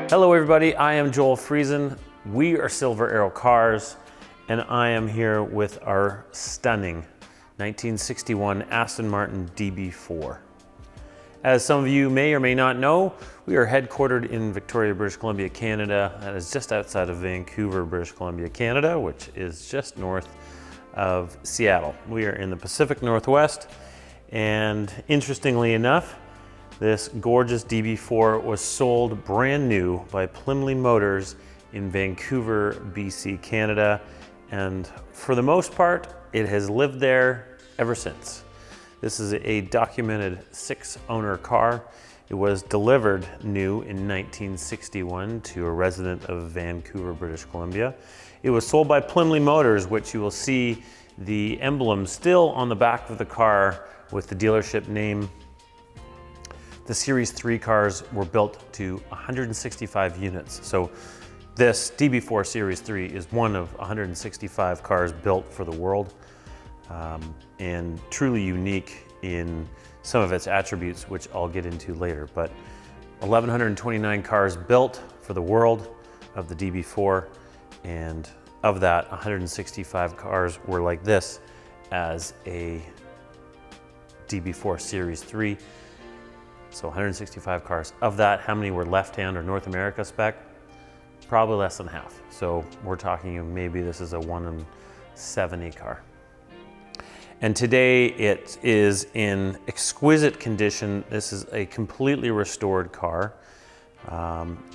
Hello everybody, I am Joel Friesen. We are Silver Arrow Cars, and I am here with our stunning 1961 Aston Martin DB4. As some of you may or may not know, we are headquartered in Victoria, British Columbia, Canada. That is just outside of Vancouver, British Columbia, Canada, which is just north of Seattle. We are in the Pacific Northwest, and interestingly enough, this gorgeous DB4 was sold brand new by Plymley Motors in Vancouver, BC, Canada. And for the most part, it has lived there ever since. This is a documented 6-owner car. It was delivered new in 1961 to a resident of Vancouver, British Columbia. It was sold by Plymley Motors, which you will see the emblem still on the back of the car with the dealership name. The Series 3 cars were built to 165 units. So this DB4 Series 3 is one of 165 cars built for the world, and truly unique in some of its attributes, which I'll get into later. But 1,129 cars built for the world of the DB4, and of that, 165 cars were like this as a DB4 Series 3. So 165 cars. Of that, how many were left-hand or North America spec? Probably less than half. So we're talking maybe this is a 1 in 70 car. And today it is in exquisite condition. This is a completely restored car.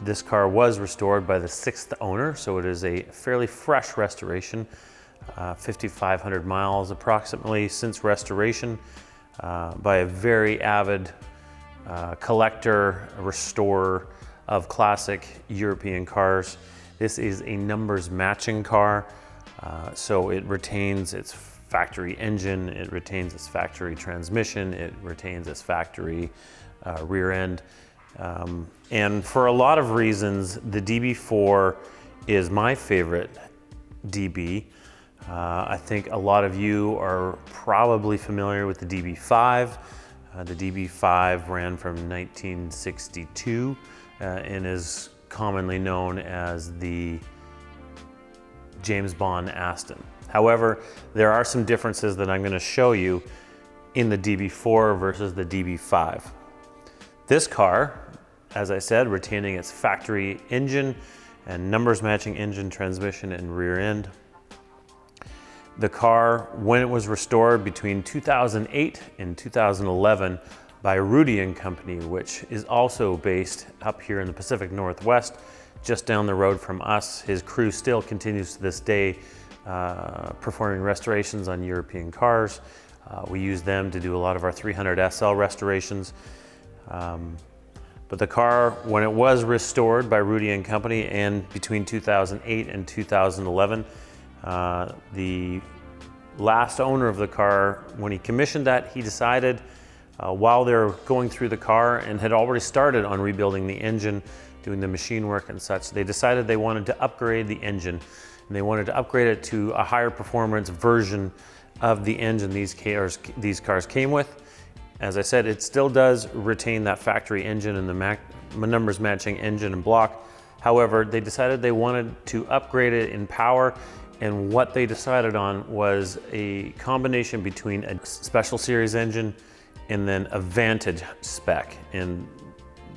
This car was restored by the 6th owner, so it is a fairly fresh restoration. 5,500 miles approximately since restoration by a very avid collector, restorer of classic European cars. This is a numbers matching car, so it retains its factory engine, it retains its factory transmission, it retains its factory rear end. And for a lot of reasons, the DB4 is my favorite DB. I think a lot of you are probably familiar with the DB5. The DB5 ran from 1962 and is commonly known as the James Bond Aston. However, there are some differences that I'm going to show you in the DB4 versus the DB5. This car, as I said, retaining its factory engine and numbers matching engine, transmission, and rear end. The car, when it was restored between 2008 and 2011 by Aroud Company, which is also based up here in the Pacific Northwest, just down the road from us. His crew still continues to this day performing restorations on European cars. We use them to do a lot of our 300 SL restorations. But the car, when it was restored by Aroud Company and between 2008 and 2011, the last owner of the car, when he commissioned that, he decided while they were going through the car and had already started on rebuilding the engine, doing the machine work and such, they decided they wanted to upgrade the engine, and they wanted to upgrade it to a higher performance version of the engine these cars came with. As I said, it still does retain that factory engine and the numbers matching engine and block. However, they decided they wanted to upgrade it in power, and what they decided on was a combination between a Special Series engine and then a Vantage spec. And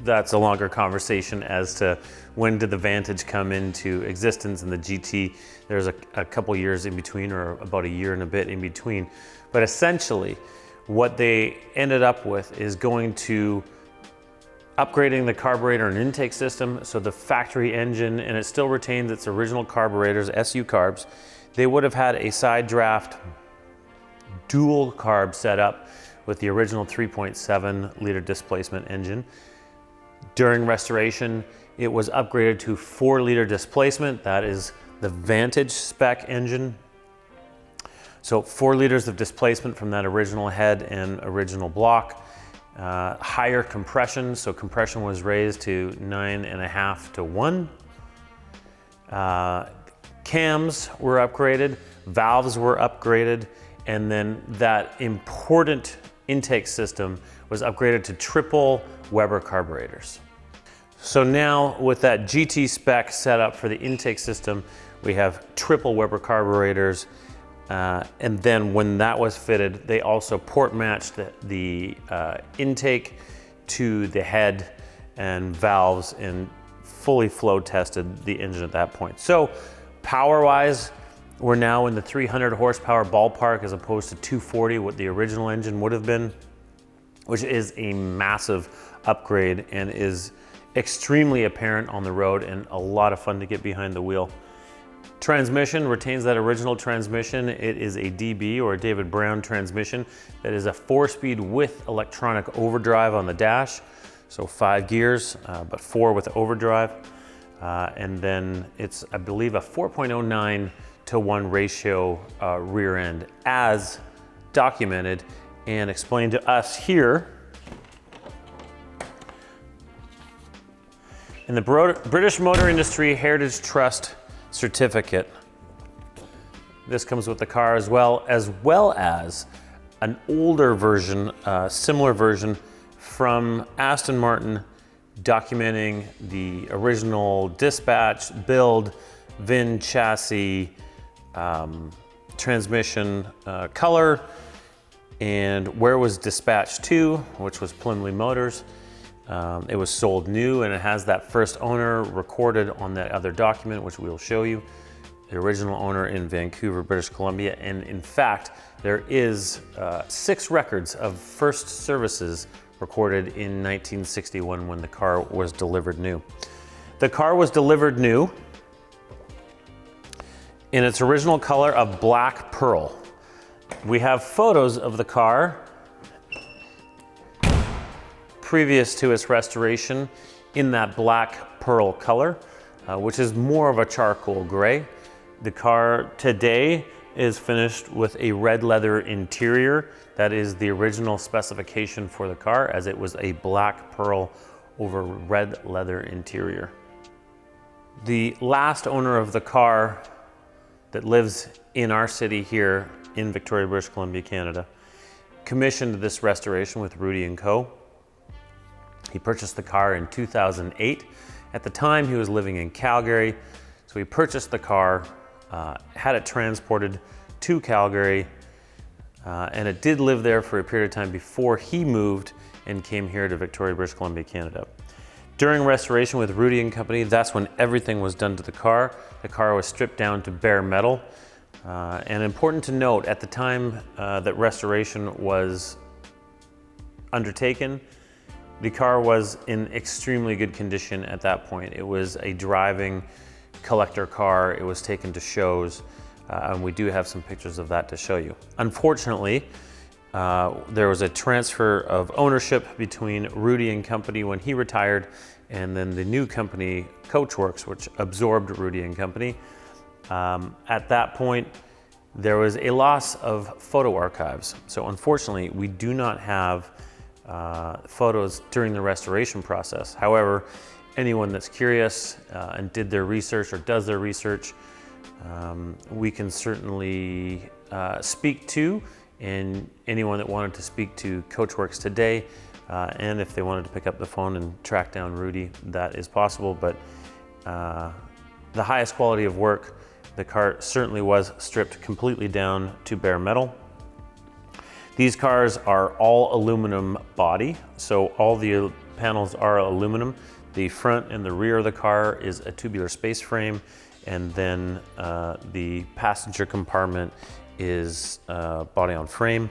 that's a longer conversation as to when did the Vantage come into existence and the GT. There's a couple years in between, or about a year and a bit in between. But essentially, what they ended up with is going to upgrading the carburetor and intake system, so the factory engine, and it still retains its original carburetors, SU carbs. They would have had a side draft dual carb setup with the original 3.7 liter displacement engine. During restoration, it was upgraded to 4 liter displacement. That is the Vantage spec engine. So 4 liters of displacement from that original head and original block. Higher compression, so compression was raised to 9.5 to 1. Cams were upgraded, valves were upgraded, and then that important intake system was upgraded to triple Weber carburetors. So now with that GT spec set up for the intake system, we have triple Weber carburetors. And then when that was fitted, they also port matched the intake to the head and valves and fully flow tested the engine at that point. So power-wise, we're now in the 300 horsepower ballpark as opposed to 240, what the original engine would have been, which is a massive upgrade and is extremely apparent on the road and a lot of fun to get behind the wheel. Transmission retains that original transmission. It is a DB or a David Brown transmission that is a 4-speed with electronic overdrive on the dash. So 5 gears, but 4 with overdrive. And then it's, I believe, a 4.09 to 1 ratio rear end, as documented and explained to us here in the British Motor Industry Heritage Trust certificate. This comes with the car as well as an older version, similar version from Aston Martin, documenting the original dispatch, build, VIN, chassis, transmission, color, and where it was dispatched to, which was Plymley Motors. It was sold new, and it has that first owner recorded on that other document, which we will show you. The original owner in Vancouver, British Columbia. And in fact, there is 6 records of first services recorded in 1961 when the car was delivered new. The car was delivered new in its original color of black pearl. We have photos of the car previous to its restoration in that black pearl color, which is more of a charcoal gray. The car today is finished with a red leather interior. That is the original specification for the car, as it was a black pearl over red leather interior. The last owner of the car that lives in our city here in Victoria, British Columbia, Canada, commissioned this restoration with Rudy & Co. He purchased the car in 2008. At the time, he was living in Calgary. So he purchased the car, had it transported to Calgary, and it did live there for a period of time before he moved and came here to Victoria, British Columbia, Canada. During restoration with Rudy & Company, that's when everything was done to the car. The car was stripped down to bare metal. And important to note, at the time that restoration was undertaken, the car was in extremely good condition at that point. It was a driving collector car. It was taken to shows, and we do have some pictures of that to show you. Unfortunately, there was a transfer of ownership between Rudy & Company when he retired, and then the new company, Coachworks, which absorbed Rudy & Company. At that point, there was a loss of photo archives. So unfortunately, we do not have photos during the restoration process. However, anyone that's curious and did their research or does their research, we can certainly speak to, and anyone that wanted to speak to Coachworks today, and if they wanted to pick up the phone and track down Rudy, that is possible. But the highest quality of work, the car certainly was stripped completely down to bare metal. These cars are all aluminum body, so all the panels are aluminum. The front and the rear of the car is a tubular space frame, and then the passenger compartment is body on frame.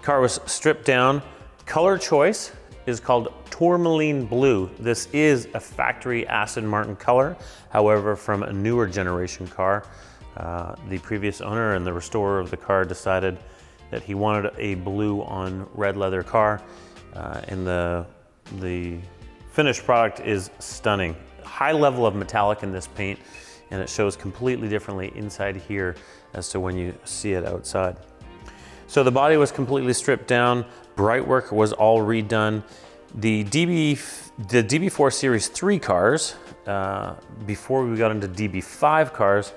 Car was stripped down. Color choice is called tourmaline blue. This is a factory Aston Martin color, however, from a newer generation car. The previous owner and the restorer of the car decided that he wanted a blue on red leather car, and the finished product is stunning. High level of metallic in this paint, and it shows completely differently inside here as to when you see it outside. So the body was completely stripped down, bright work was all redone. The DB4 Series 3 cars, before we got into DB5 cars,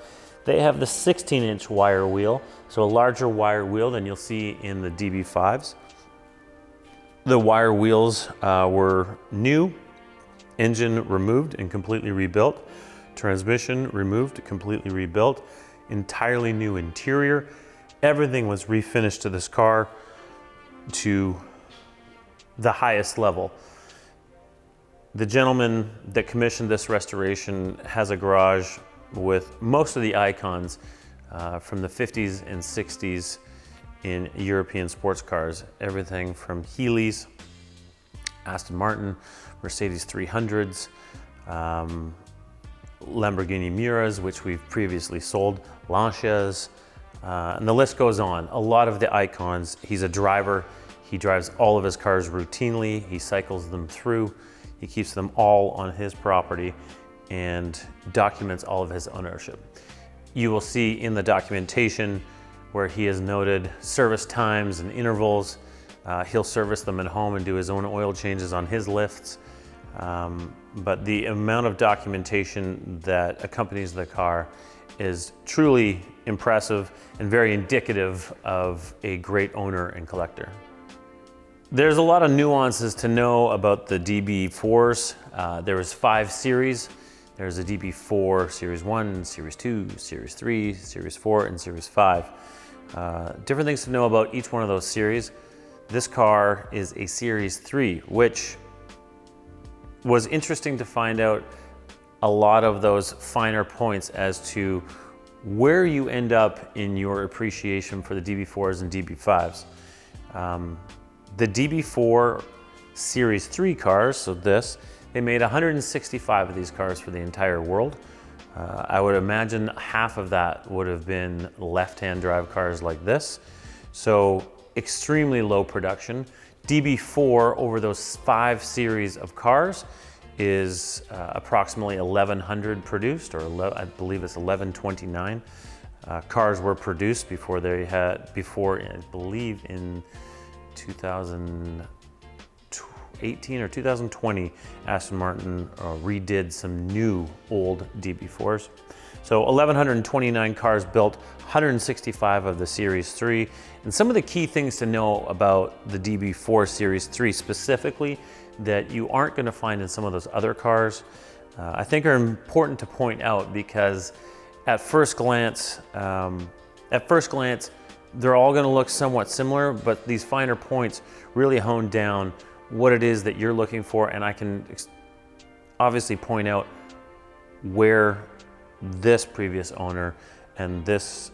they have the 16-inch wire wheel, so a larger wire wheel than you'll see in the DB5s. The wire wheels were new Engine removed and completely rebuilt. Transmission removed, completely rebuilt. Entirely new interior. Everything was refinished to this car to the highest level. The gentleman that commissioned this restoration has a garage with most of the icons from the 50s and 60s in European sports cars. Everything from Healey's, Aston Martin, Mercedes 300s, Lamborghini Miuras, which we've previously sold, Lancias, and the list goes on. A lot of the icons. He's a driver. He drives all of his cars routinely. He cycles them through. He keeps them all on his property and documents all of his ownership. You will see in the documentation where he has noted service times and intervals. He'll service them at home and do his own oil changes on his lifts. But the amount of documentation that accompanies the car is truly impressive and very indicative of a great owner and collector. There's a lot of nuances to know about the DB4s. There was 5 series. There's a DB4 Series 1, Series 2, Series 3, Series 4, and Series 5. Different things to know about each one of those series. This car is a Series 3, which was interesting to find out a lot of those finer points as to where you end up in your appreciation for the DB4s and DB5s. The DB4 Series 3 cars, so they made 165 of these cars for the entire world. I would imagine half of that would have been left-hand drive cars like this. So extremely low production. DB4 over those 5 series of cars is approximately 1,100 produced, or I believe it's 1,129 cars were produced before I believe in 2018 or 2020, Aston Martin redid some new old DB4s. So 1,129 cars built, 165 of the Series 3. And some of the key things to know about the DB4 Series 3 specifically that you aren't going to find in some of those other cars, I think are important to point out, because at first glance, they're all going to look somewhat similar, but these finer points really hone down what it is that you're looking for. And I can obviously point out where this previous owner and this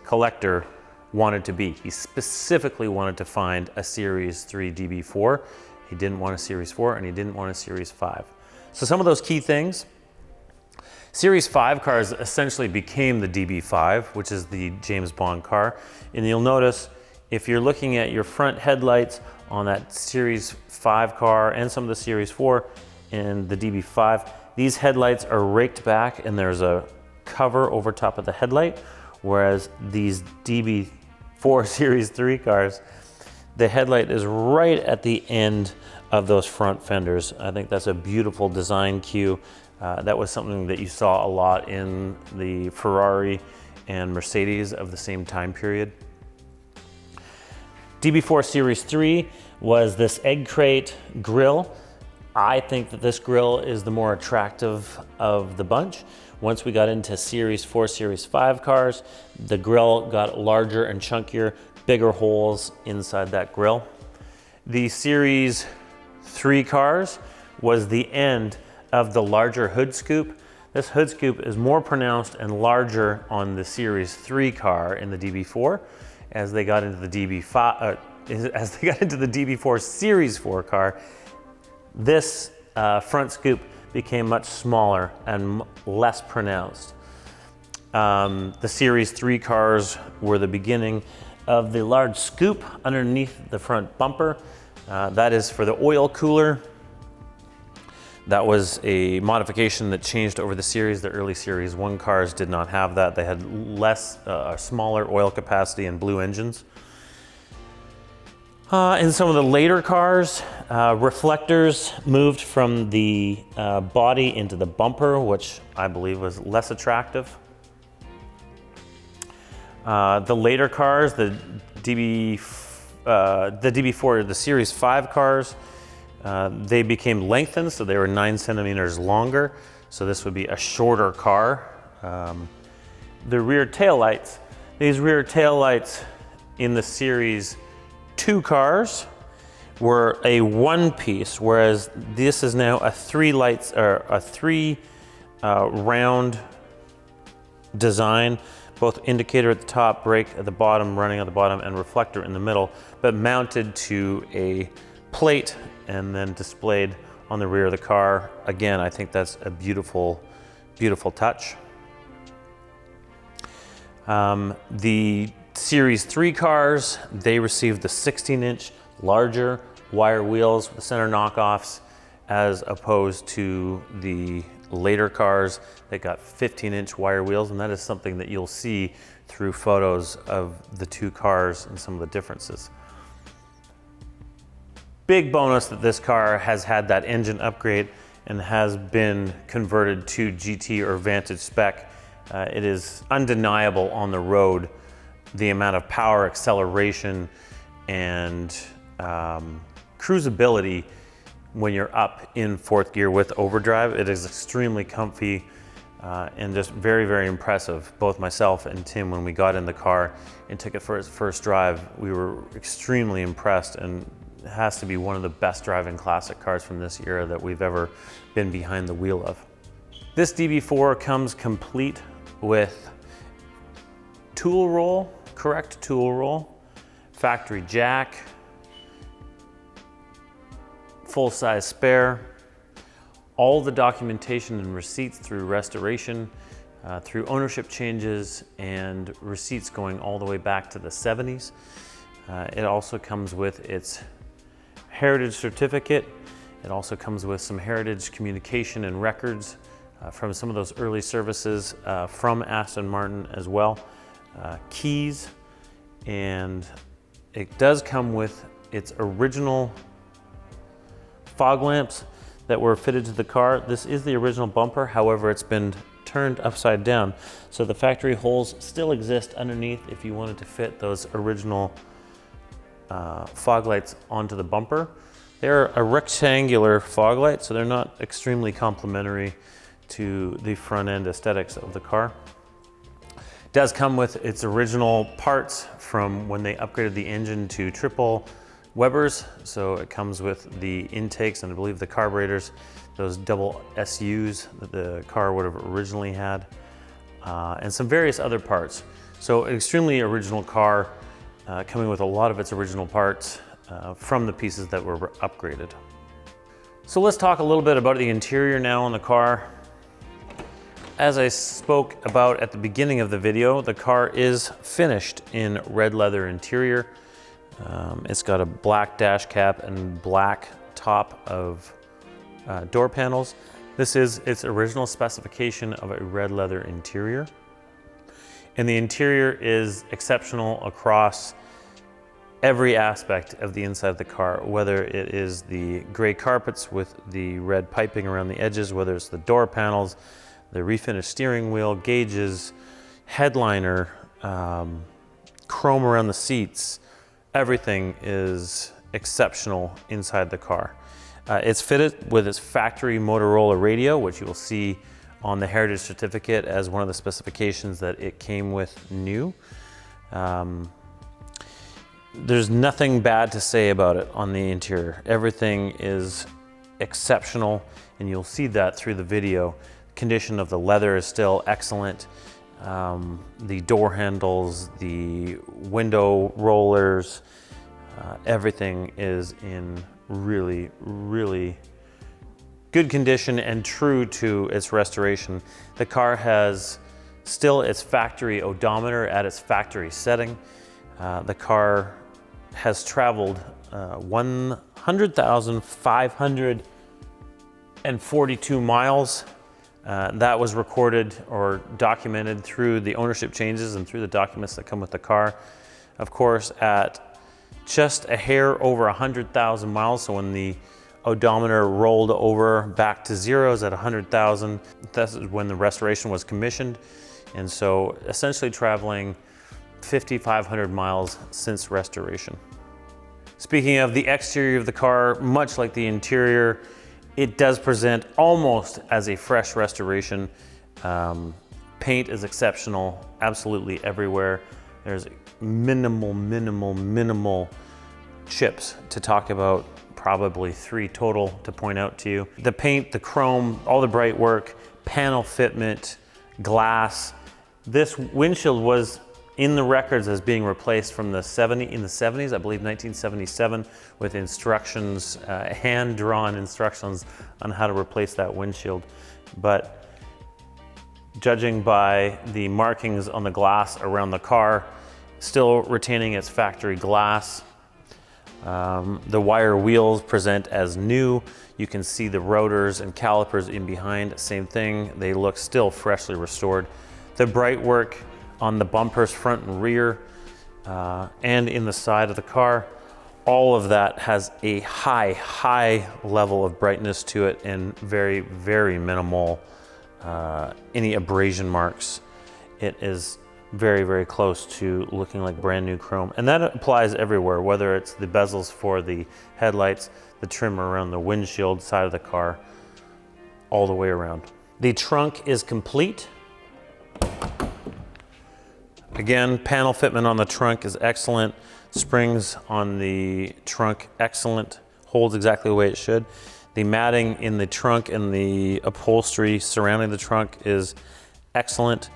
collector wanted to be. He specifically wanted to find a Series 3 DB4. He didn't want a Series 4, and he didn't want a Series 5. So some of those key things. Series 5 cars essentially became the DB5, which is the James Bond car. And you'll notice if you're looking at your front headlights on that Series 5 car and some of the Series 4 and the DB5, these headlights are raked back and there's a cover over top of the headlight, whereas these DB4 Series 3 cars, the headlight is right at the end of those front fenders. I think that's a beautiful design cue. That was something that you saw a lot in the Ferrari and Mercedes of the same time period. DB4 Series 3 was this egg crate grille. I think that this grille is the more attractive of the bunch. Once we got into Series 4, Series 5 cars, the grille got larger and chunkier, bigger holes inside that grille. The Series 3 cars was the end of the larger hood scoop. This hood scoop is more pronounced and larger on the Series 3 car in the DB4. As they got into the DB4 Series 4 car, this front scoop became much smaller and less pronounced. The Series 3 cars were the beginning of the large scoop underneath the front bumper. That is for the oil cooler. That was a modification that changed over the series. The early Series 1 cars did not have that. They had smaller oil capacity and blue engines. In some of the later cars, reflectors moved from the body into the bumper, which I believe was less attractive. The later cars, the DB4, the Series 5 cars, They became lengthened, so they were 9 centimeters longer. So this would be a shorter car. The rear tail lights. These rear tail lights in the Series 2 cars were a one piece, whereas this is now a three round design, both indicator at the top, brake at the bottom, running at the bottom, and reflector in the middle, but mounted to a plate and then displayed on the rear of the car. Again, I think that's a beautiful, beautiful touch. The Series 3 cars, they received the 16-inch larger wire wheels with the center knockoffs, as opposed to the later cars that got 15-inch wire wheels, and that is something that you'll see through photos of the two cars and some of the differences. Big bonus that this car has had that engine upgrade and has been converted to GT or Vantage spec. It is undeniable on the road the amount of power, acceleration, and cruisability when you're up in fourth gear with overdrive. It is extremely comfy and just very, very impressive. Both myself and Tim, when we got in the car and took it for its first drive, we were extremely impressed, and it has to be one of the best driving classic cars from this era that we've ever been behind the wheel of. This DB4 comes complete with tool roll, correct tool roll, factory jack, full-size spare, all the documentation and receipts through restoration, through ownership changes, and receipts going all the way back to the 70s. It also comes with its heritage certificate. It also comes with some heritage communication and records from some of those early services from Aston Martin as well. Keys, and it does come with its original fog lamps that were fitted to the car. This is the original bumper, however, it's been turned upside down. So the factory holes still exist underneath if you wanted to fit those original fog lights onto the bumper. They're a rectangular fog light, so they're not extremely complementary to the front end aesthetics of the car. It does come with its original parts from when they upgraded the engine to triple Webers. So it comes with the intakes and I believe the carburetors, those double SUs that the car would have originally had, and some various other parts. So an extremely original car, coming with a lot of its original parts from the pieces that were upgraded. So let's talk a little bit about the interior now on the car. As I spoke about at the beginning of the video, the car is finished in red leather interior. It's got a black dash cap and black top of door panels. This is its original specification of a red leather interior. And the interior is exceptional across every aspect of the inside of the car, whether it is the gray carpets with the red piping around the edges, whether it's the door panels, the refinished steering wheel, gauges, headliner, chrome around the seats. Everything is exceptional inside the car. It's fitted with its factory Motorola radio, which you will see on the heritage certificate as one of the specifications that it came with new. There's nothing bad to say about it on the interior. Everything is exceptional, and you'll see that through the video. Condition of the leather is still excellent. The door handles, the window rollers, everything is in really, really good condition and true to its restoration. The car has still its factory odometer at its factory setting. The car has traveled 100,542 miles. That was recorded or documented through the ownership changes and through the documents that come with the car. Of course, at just a hair over 100,000 miles, so when the odometer rolled over back to zeros at 100,000, that's when the restoration was commissioned. And so essentially traveling 5,500 miles since restoration. Speaking of the exterior of the car, much like the interior, it does present almost as a fresh restoration. Paint is exceptional, absolutely everywhere. There's minimal chips to talk about, probably 3 total to point out to you. The paint, the chrome, all the bright work, panel fitment, glass. This windshield was in the records as being replaced from the 70s, I believe 1977, with instructions, hand-drawn instructions on how to replace that windshield. But judging by the markings on the glass around the car, still retaining its factory glass. The wire wheels present as new. You can see the rotors and calipers in behind, same thing. They look still freshly restored. The bright work on the bumpers front and rear and in the side of the car, all of that has a high level of brightness to it and very minimal any abrasion marks. It is very close to looking like brand new chrome. And that applies everywhere, whether it's the bezels for the headlights, the trim around the windshield side of the car, all the way around. The trunk is complete. Again, panel fitment on the trunk is excellent. Springs on the trunk, excellent. Holds exactly the way it should. The matting in the trunk and the upholstery surrounding the trunk is excellent.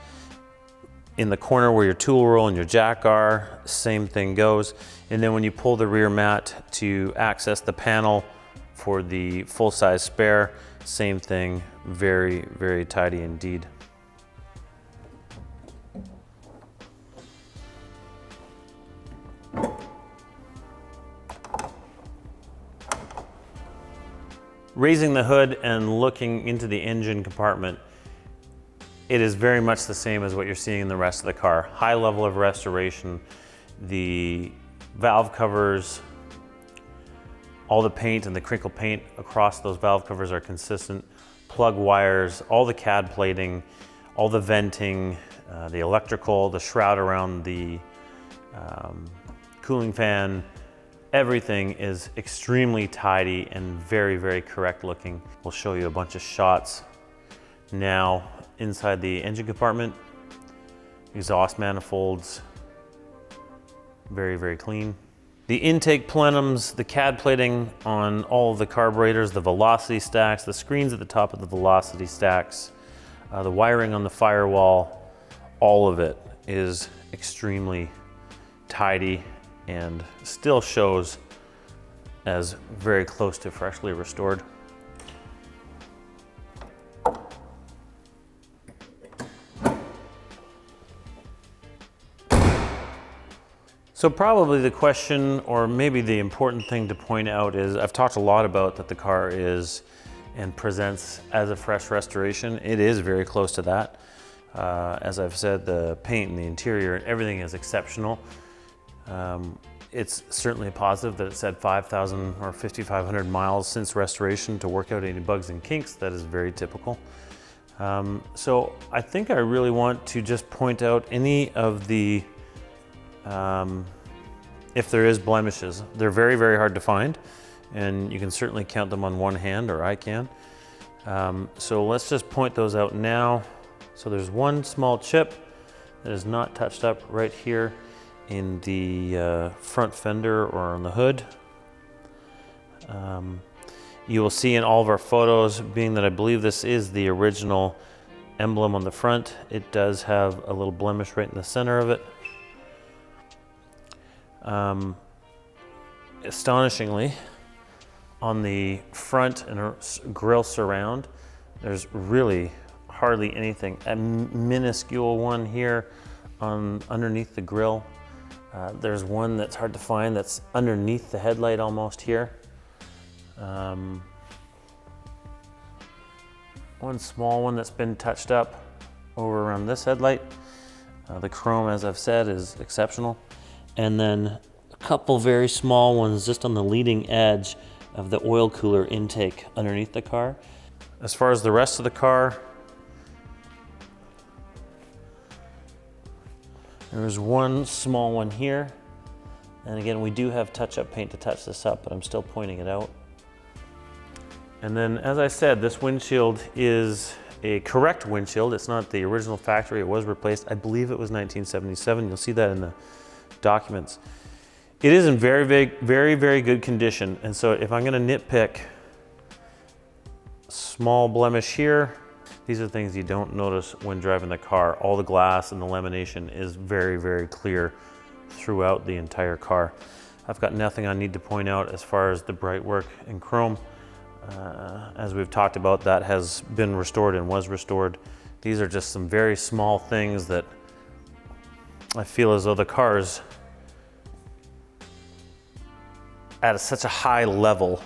In the corner where your tool roll and your jack are, same thing goes. And then when you pull the rear mat to access the panel for the full-size spare, same thing, very tidy indeed. Raising the hood and looking into the engine compartment, it is very much the same as what you're seeing in the rest of the car. High level of restoration. The valve covers, all the paint and the crinkle paint across those valve covers are consistent. Plug wires, all the CAD plating, all the venting, the electrical, the shroud around the cooling fan, everything is extremely tidy and very correct looking. We'll show you a bunch of shots now inside the engine compartment. Exhaust manifolds, very clean. The intake plenums, the CAD plating on all of the carburetors, the velocity stacks, the screens at the top of the velocity stacks, the wiring on the firewall, all of it is extremely tidy and still shows as very close to freshly restored. So probably the question, or maybe the important thing to point out is, I've talked a lot about that the car is and presents as a fresh restoration. It is very close to that. As I've said, the paint and the interior and everything is exceptional. It's certainly a positive that it said 5,000 or 5,500 miles since restoration to work out any bugs and kinks. That is very typical. So I think I really want to just point out any of the, if there is blemishes. They're very hard to find, and you can certainly count them on one hand, or I can. So let's just point those out now. So there's one small chip that is not touched up right here in the front fender or on the hood. You will see in all of our photos, being that I believe this is the original emblem on the front, it does have a little blemish right in the center of it. Astonishingly, on the front and grille surround, there's really hardly anything. A minuscule one here underneath the grille. There's one that's hard to find that's underneath the headlight almost here. One small one that's been touched up over around this headlight. The chrome, as I've said, is exceptional. And then a couple very small ones just on the leading edge of the oil cooler intake underneath the car. As far as the rest of the car, there's one small one here And again, we do have touch-up paint to touch this up, but I'm still pointing it out. And then, as I said, this windshield is a correct windshield. It's not the original factory, it was replaced. I believe it was 1977. You'll see that in the documents. It is in very, very good condition. And so if I'm gonna nitpick, small blemish here, these are things you don't notice when driving the car. All the glass and the lamination is very clear throughout the entire car. I've got nothing I need to point out as far as the bright work in chrome. As we've talked about, that has been restored and was restored. These are just some very small things that I feel as though the car is at such a high level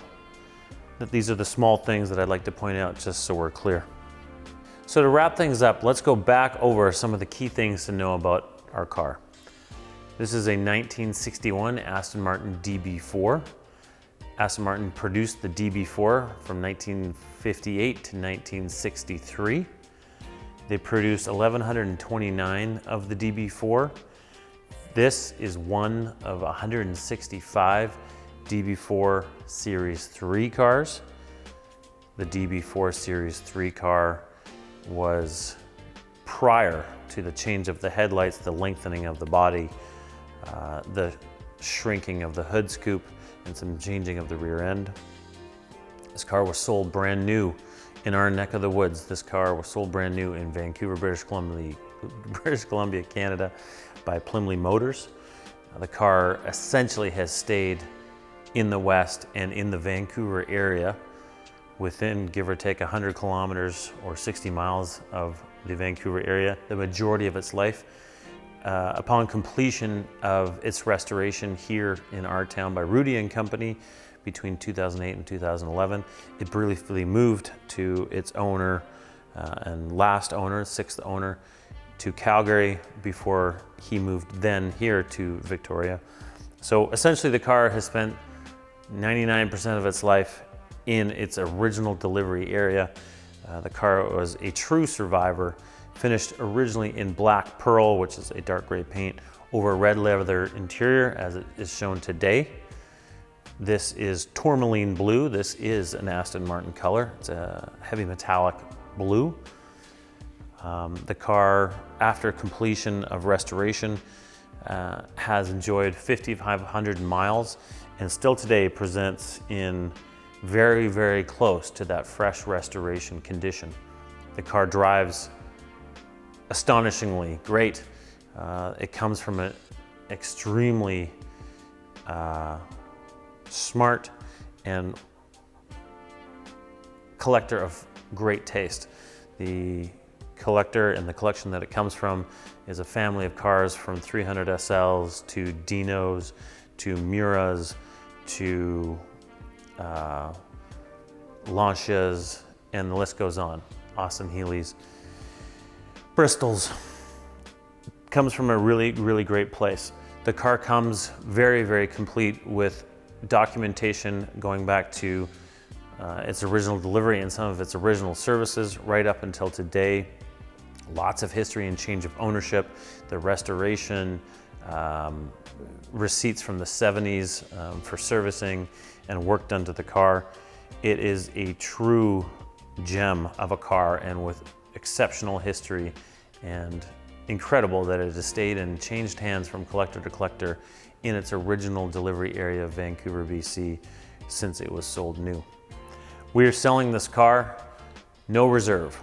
that these are the small things that I'd like to point out just so we're clear. So to wrap things up, let's go back over some of the key things to know about our car. This is a 1961 Aston Martin DB4. Aston Martin produced the DB4 from 1958 to 1963. They produced 1,129 of the DB4. This is one of 165 DB4 Series 3 cars. The DB4 Series 3 car was prior to the change of the headlights, the lengthening of the body, the shrinking of the hood scoop, and some changing of the rear end. This car was sold brand new in our neck of the woods. This car was sold brand new in Vancouver, British Columbia, Canada, by Plymley Motors. The car essentially has stayed in the West and in the Vancouver area within, give or take, 100 kilometers or 60 miles of the Vancouver area, the majority of its life. Upon completion of its restoration here in our town by Rudy and Company between 2008 and 2011, it briefly moved to its owner and last owner, sixth owner, to Calgary before he moved then here to Victoria. So essentially the car has spent 99% of its life in its original delivery area. The car was a true survivor, finished originally in black pearl, which is a dark gray paint, over red leather interior as it is shown today. This is tourmaline blue. This is an Aston Martin color. It's a heavy metallic blue. The car, after completion of restoration, has enjoyed 5,500 miles and still today presents in very close to that fresh restoration condition. The car drives astonishingly great. It comes from an extremely smart and collector of great taste. The collector and the collection that it comes from is a family of cars from 300 SLs to Dinos to Muras to Lancias, and the list goes on. Austin Healey's, Bristol's. Comes from a really great place. The car comes very complete with documentation going back to its original delivery and some of its original services right up until today. Lots of history and change of ownership, the restoration, receipts from the 70s for servicing and work done to the car. It is a true gem of a car and with exceptional history, and incredible that it has stayed and changed hands from collector to collector in its original delivery area of Vancouver, BC since it was sold new. We are selling this car, no reserve.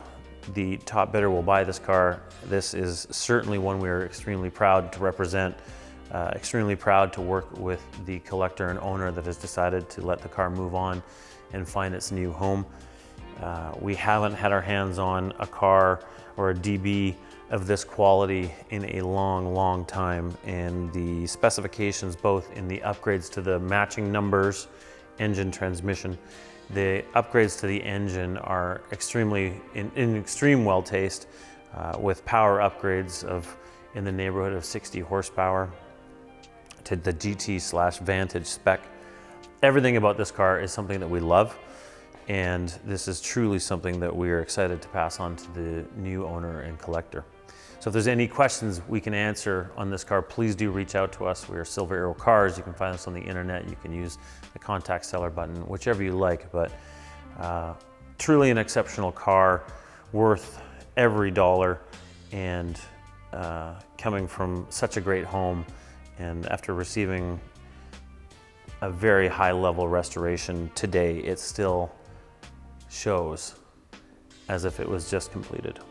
The top bidder will buy this car. This is certainly one we are extremely proud to represent, extremely proud to work with the collector and owner that has decided to let the car move on and find its new home. We haven't had our hands on a car or a DB of this quality in a long time, and the specifications, both in the upgrades to the matching numbers, engine, transmission, the upgrades to the engine are extremely in extreme well taste, with power upgrades of in the neighborhood of 60 horsepower to the GT/Vantage spec. Everything about this car is something that we love, and this is truly something that we are excited to pass on to the new owner and collector. So if there's any questions we can answer on this car, please do reach out to us. We are Silver Arrow Cars. You can find us on the internet. You can use the contact seller button, whichever you like, but truly an exceptional car, worth every dollar, and coming from such a great home, and after receiving a very high level restoration today, it still shows as if it was just completed.